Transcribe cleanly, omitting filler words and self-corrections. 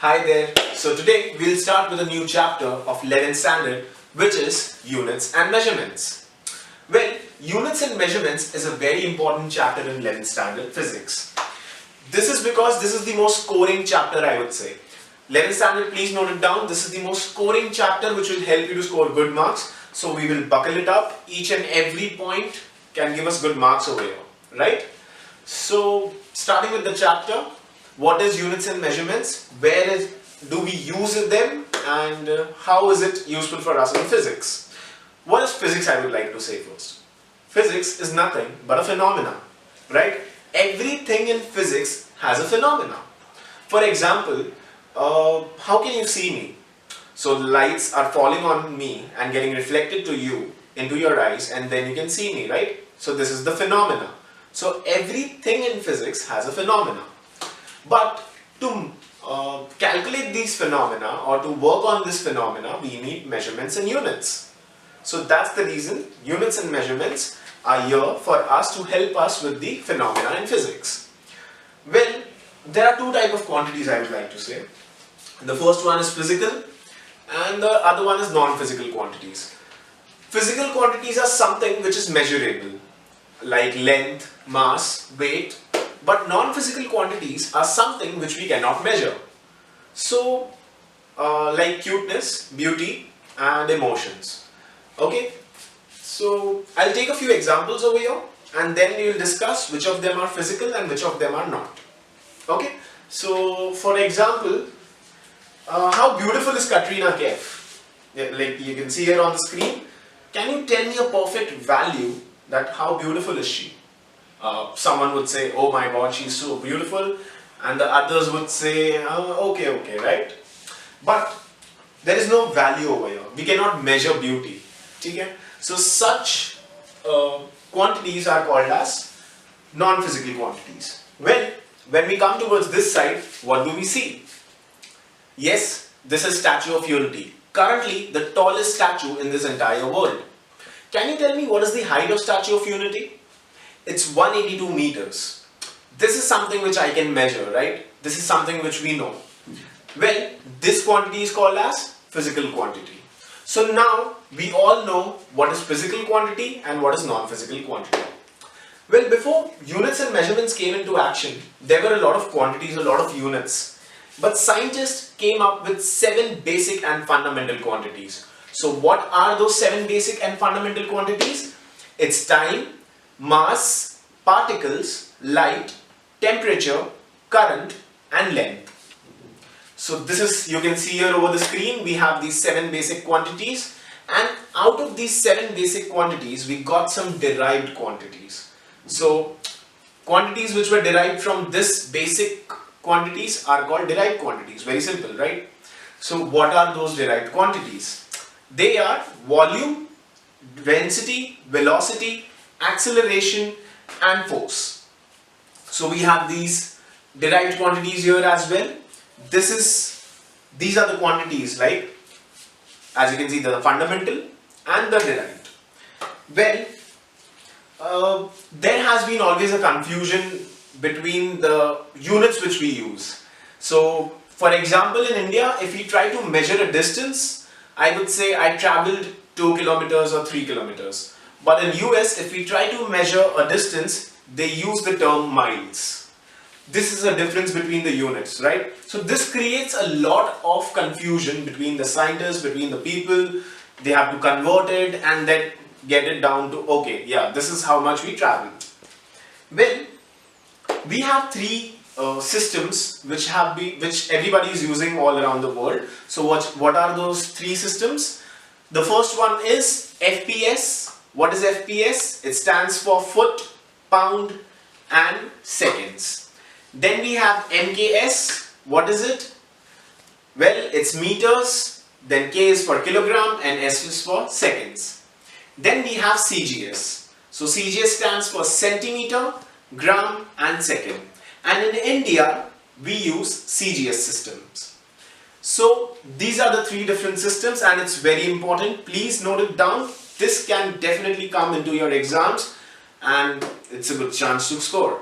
Hi there. So today we'll start with a new chapter of 11th standard, which is units and measurements. Well, units and measurements is a very important chapter in 11th standard physics. This is because this is the most scoring chapter, I would say. 11th standard, please note it down. This is the most scoring chapter which will help you to score good marks. So we will buckle it up. Each and every point can give us good marks over here, right? So starting with the chapter, what is units and measurements? Do we use them, and how is it useful for us in physics? What is physics, I would like to say first. Physics is nothing but a phenomena, right? Everything in physics has a phenomena. For example, how can you see me? So the lights are falling on me and getting reflected to you, into your eyes, and then you can see me, right? So this is the phenomena. So everything in physics has a phenomena. But to calculate these phenomena or to work on this phenomena, we need measurements and units. So that's the reason units and measurements are here for us to help us with the phenomena in physics. Well, there are two types of quantities, I would like to say. The first one is physical and the other one is non-physical quantities. Physical quantities are something which is measurable, like length, mass, weight. But non-physical quantities are something which we cannot measure. So, like cuteness, beauty, and emotions. Okay? So, I'll take a few examples over here, and then we will discuss which of them are physical and which of them are not. Okay? So, for example, how beautiful is Katrina Kaif? Like you can see here on the screen. Can you tell me a perfect value that how beautiful is she? Someone would say, oh my god, she's so beautiful, and the others would say, okay, right? But there is no value over here. We cannot measure beauty. Okay? So such quantities are called as non-physical quantities. Well, when we come towards this side, what do we see? Yes, this is Statue of Unity. Currently, the tallest statue in this entire world. Can you tell me what is the height of Statue of Unity? It's 182 meters. This is something which I can measure, right? This is something which we know. Well, this quantity is called as physical quantity. So now we all know what is physical quantity and what is non-physical quantity. Well, before units and measurements came into action, there were a lot of quantities, a lot of units. But scientists came up with 7 basic and fundamental quantities. So what are those 7 basic and fundamental quantities? It's time, mass, particles, light, temperature, current, and length. So this is, you can see here over the screen, we have these 7 basic quantities, and out of these 7 basic quantities, we got some derived quantities. So quantities which were derived from this basic quantities are called derived quantities. Very simple, right? So what are those derived quantities? They are volume, density, velocity, acceleration, and force. So we have these derived quantities here as well. These are the quantities, like, as you can see, the fundamental and the derived. Well, there has been always a confusion between the units which we use. So for example, in India, if we try to measure a distance, I would say I traveled 2 kilometers or 3 kilometers. But in US, if we try to measure a distance, they use the term miles. This is a difference between the units, right? So this creates a lot of confusion between the scientists, between the people. They have to convert it and then get it down to, okay, yeah, this is how much we traveled. Well, we have 3 systems which everybody is using all around the world. So what are those 3 systems? The first one is FPS. What is FPS? It stands for foot, pound, and seconds. Then we have MKS. What is it? Well, it's meters, then K is for kilogram, and S is for seconds. Then we have CGS. So CGS stands for centimeter, gram, and second. And in India, we use CGS systems. So these are the 3 different systems, and it's very important. Please note it down. This can definitely come into your exams, and it's a good chance to score.